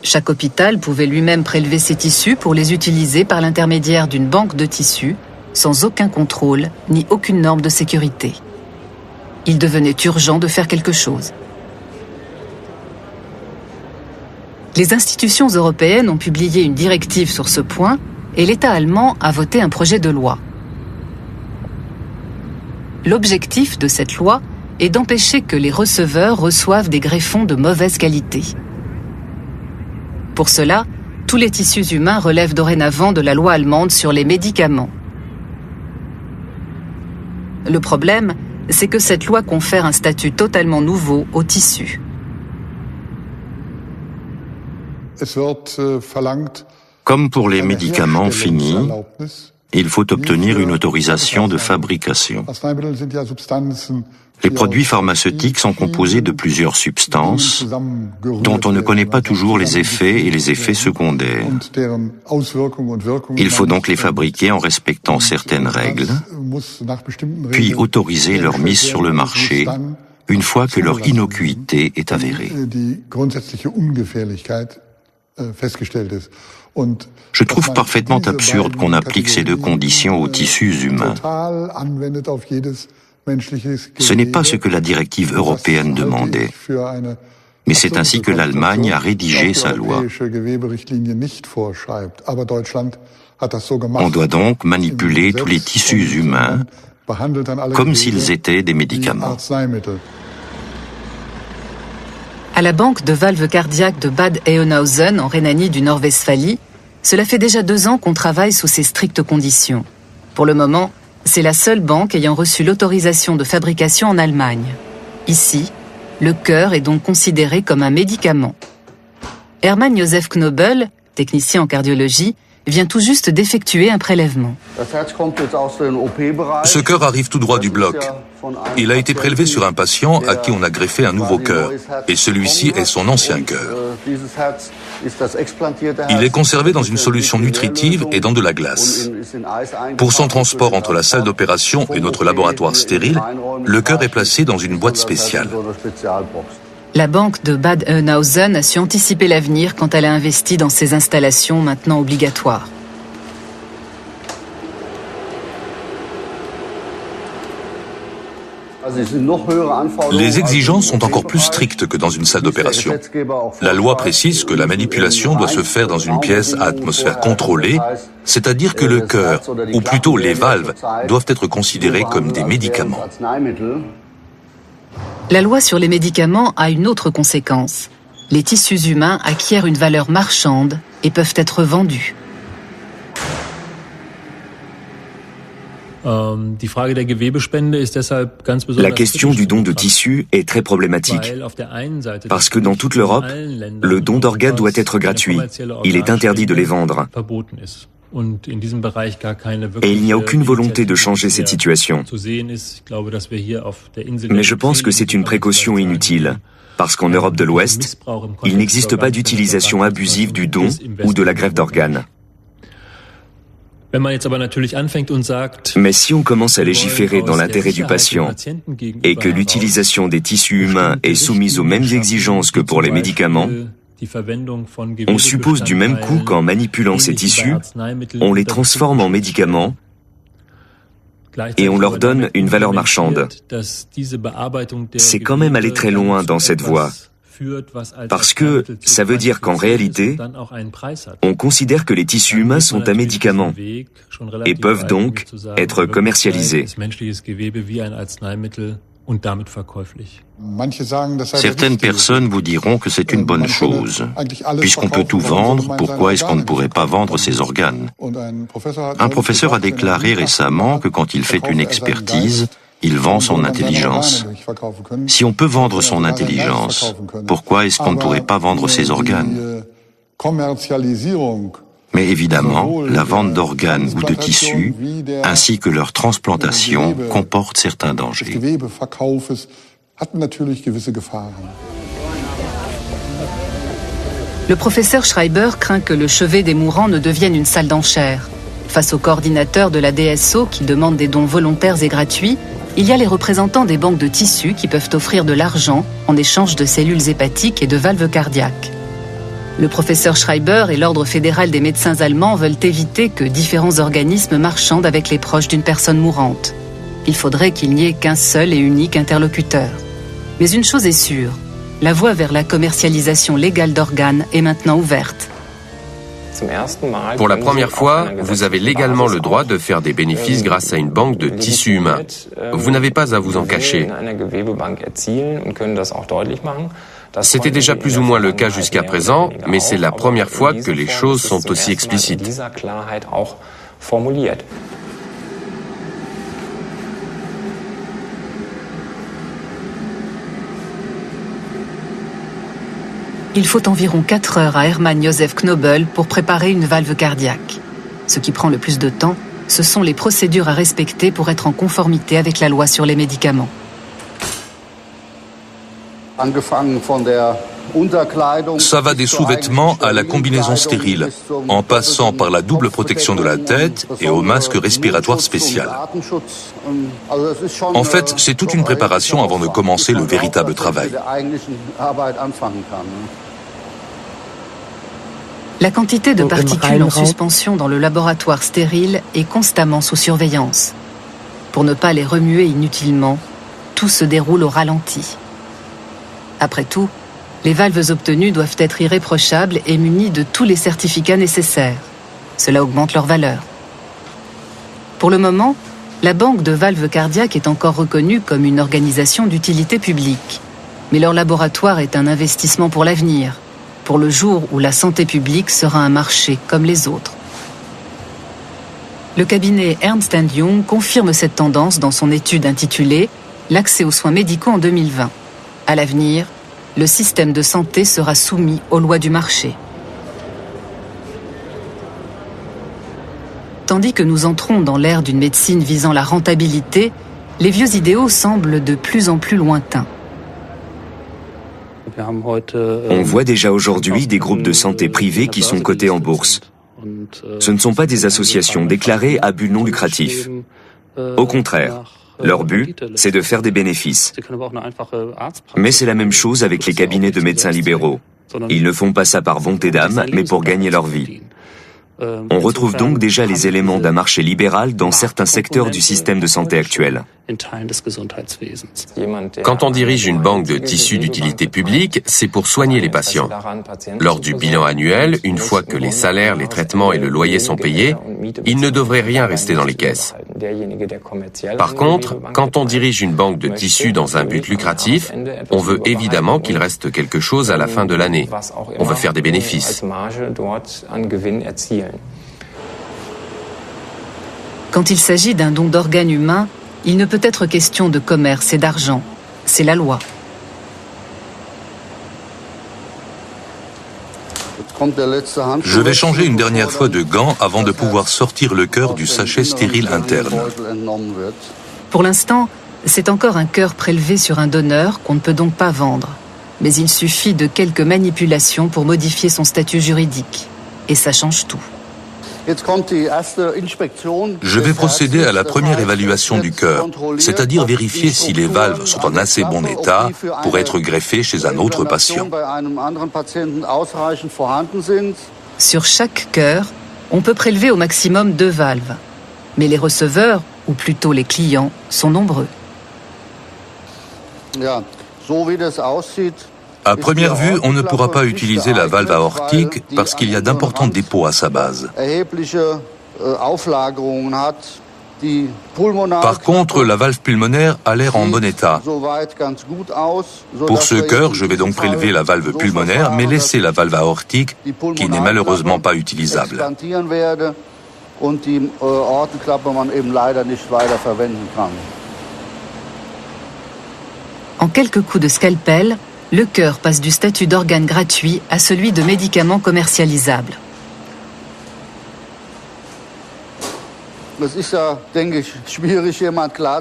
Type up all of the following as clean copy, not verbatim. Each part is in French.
Chaque hôpital pouvait lui-même prélever ses tissus pour les utiliser par l'intermédiaire d'une banque de tissus, sans aucun contrôle ni aucune norme de sécurité. Il devenait urgent de faire quelque chose. Les institutions européennes ont publié une directive sur ce point et l'État allemand a voté un projet de loi. L'objectif de cette loi est d'empêcher que les receveurs reçoivent des greffons de mauvaise qualité. Pour cela, tous les tissus humains relèvent dorénavant de la loi allemande sur les médicaments. Le problème, c'est que cette loi confère un statut totalement nouveau aux tissus. Comme pour les médicaments finis, il faut obtenir une autorisation de fabrication. Les produits pharmaceutiques sont composés de plusieurs substances dont on ne connaît pas toujours les effets et les effets secondaires. Il faut donc les fabriquer en respectant certaines règles, puis autoriser leur mise sur le marché une fois que leur innocuité est avérée. Je trouve parfaitement absurde qu'on applique ces deux conditions aux tissus humains. Ce n'est pas ce que la directive européenne demandait, mais c'est ainsi que l'Allemagne a rédigé sa loi. On doit donc manipuler tous les tissus humains comme s'ils étaient des médicaments. À la banque de valves cardiaques de Bad Eönhausen, en Rhénanie du Nord-Westphalie, cela fait déjà 2 ans qu'on travaille sous ces strictes conditions. Pour le moment, c'est la seule banque ayant reçu l'autorisation de fabrication en Allemagne. Ici, le cœur est donc considéré comme un médicament. Hermann Josef Knobel, technicien en cardiologie, vient tout juste d'effectuer un prélèvement. Ce cœur arrive tout droit du bloc. Il a été prélevé sur un patient à qui on a greffé un nouveau cœur, et celui-ci est son ancien cœur. Il est conservé dans une solution nutritive et dans de la glace. Pour son transport entre la salle d'opération et notre laboratoire stérile, le cœur est placé dans une boîte spéciale. La banque de Bad Eönhausen a su anticiper l'avenir quand elle a investi dans ces installations maintenant obligatoires. Les exigences sont encore plus strictes que dans une salle d'opération. La loi précise que la manipulation doit se faire dans une pièce à atmosphère contrôlée, c'est-à-dire que le cœur, ou plutôt les valves, doivent être considérés comme des médicaments. La loi sur les médicaments a une autre conséquence. Les tissus humains acquièrent une valeur marchande et peuvent être vendus. La question du don de tissus est très problématique, parce que dans toute l'Europe, le don d'organes doit être gratuit. Il est interdit de les vendre. Et il n'y a aucune volonté de changer cette situation. Mais je pense que c'est une précaution inutile, parce qu'en Europe de l'Ouest, il n'existe pas d'utilisation abusive du don ou de la greffe d'organes. Mais si on commence à légiférer dans l'intérêt du patient et que l'utilisation des tissus humains est soumise aux mêmes exigences que pour les médicaments, on suppose du même coup qu'en manipulant ces tissus, on les transforme en médicaments et on leur donne une valeur marchande. C'est quand même aller très loin dans cette voie, parce que ça veut dire qu'en réalité, on considère que les tissus humains sont un médicament et peuvent donc être commercialisés. Certaines personnes vous diront que c'est une bonne chose. Puisqu'on peut tout vendre, pourquoi est-ce qu'on ne pourrait pas vendre ses organes? Un professeur a déclaré récemment que quand il fait une expertise, il vend son intelligence. Si on peut vendre son intelligence, pourquoi est-ce qu'on ne pourrait pas vendre ses organes? Mais évidemment, la vente d'organes ou de tissus, ainsi que leur transplantation, comporte certains dangers. Le professeur Schreiber craint que le chevet des mourants ne devienne une salle d'enchères. Face au coordinateur de la DSO qui demande des dons volontaires et gratuits, il y a les représentants des banques de tissus qui peuvent offrir de l'argent en échange de cellules hépatiques et de valves cardiaques. Le professeur Schreiber et l'Ordre fédéral des médecins allemands veulent éviter que différents organismes marchandent avec les proches d'une personne mourante. Il faudrait qu'il n'y ait qu'un seul et unique interlocuteur. Mais une chose est sûre, la voie vers la commercialisation légale d'organes est maintenant ouverte. Pour la première fois, vous avez légalement le droit de faire des bénéfices grâce à une banque de tissus humains. Vous n'avez pas à vous en cacher. C'était déjà plus ou moins le cas jusqu'à présent, mais c'est la première fois que les choses sont aussi explicites. Il faut environ 4 heures à Hermann Josef Knobel pour préparer une valve cardiaque. Ce qui prend le plus de temps, ce sont les procédures à respecter pour être en conformité avec la loi sur les médicaments. Ça va des sous-vêtements à la combinaison stérile, en passant par la double protection de la tête et au masque respiratoire spécial. En fait, c'est toute une préparation avant de commencer le véritable travail. La quantité de particules en suspension dans le laboratoire stérile est constamment sous surveillance. Pour ne pas les remuer inutilement, tout se déroule au ralenti. Après tout, les valves obtenues doivent être irréprochables et munies de tous les certificats nécessaires. Cela augmente leur valeur. Pour le moment, la Banque de valves cardiaques est encore reconnue comme une organisation d'utilité publique. Mais leur laboratoire est un investissement pour l'avenir, pour le jour où la santé publique sera un marché comme les autres. Le cabinet Ernst & Young confirme cette tendance dans son étude intitulée « L'accès aux soins médicaux en 2020 ». À l'avenir, le système de santé sera soumis aux lois du marché. Tandis que nous entrons dans l'ère d'une médecine visant la rentabilité, les vieux idéaux semblent de plus en plus lointains. On voit déjà aujourd'hui des groupes de santé privés qui sont cotés en bourse. Ce ne sont pas des associations déclarées à but non lucratif. Au contraire, leur but, c'est de faire des bénéfices. Mais c'est la même chose avec les cabinets de médecins libéraux. Ils ne font pas ça par bonté d'âme, mais pour gagner leur vie. On retrouve donc déjà les éléments d'un marché libéral dans certains secteurs du système de santé actuel. Quand on dirige une banque de tissus d'utilité publique, c'est pour soigner les patients. Lors du bilan annuel, une fois que les salaires, les traitements et le loyer sont payés, il ne devrait rien rester dans les caisses. Par contre, quand on dirige une banque de tissus dans un but lucratif, on veut évidemment qu'il reste quelque chose à la fin de l'année. On veut faire des bénéfices. Quand il s'agit d'un don d'organes humains, il ne peut être question de commerce et d'argent. C'est la loi. Je vais changer une dernière fois de gant avant de pouvoir sortir le cœur du sachet stérile interne. Pour l'instant, c'est encore un cœur prélevé sur un donneur qu'on ne peut donc pas vendre. Mais il suffit de quelques manipulations pour modifier son statut juridique. Et ça change tout. Je vais procéder à la première évaluation du cœur, c'est-à-dire vérifier si les valves sont en assez bon état pour être greffées chez un autre patient. Sur chaque cœur, on peut prélever au maximum 2 valves. Mais les receveurs, ou plutôt les clients, sont nombreux. À première vue, on ne pourra pas utiliser la valve aortique parce qu'il y a d'importants dépôts à sa base. Par contre, la valve pulmonaire a l'air en bon état. Pour ce cœur, je vais donc prélever la valve pulmonaire, mais laisser la valve aortique, qui n'est malheureusement pas utilisable. En quelques coups de scalpel, le cœur passe du statut d'organe gratuit à celui de médicament commercialisable.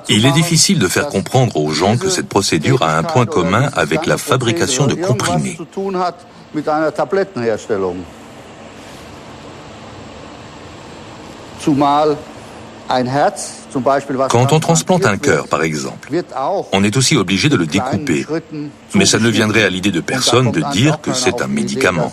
Il est difficile de faire comprendre aux gens que cette procédure a un point commun avec la fabrication de comprimés. Quand on transplante un cœur, par exemple, on est aussi obligé de le découper. Mais ça ne viendrait à l'idée de personne de dire que c'est un médicament.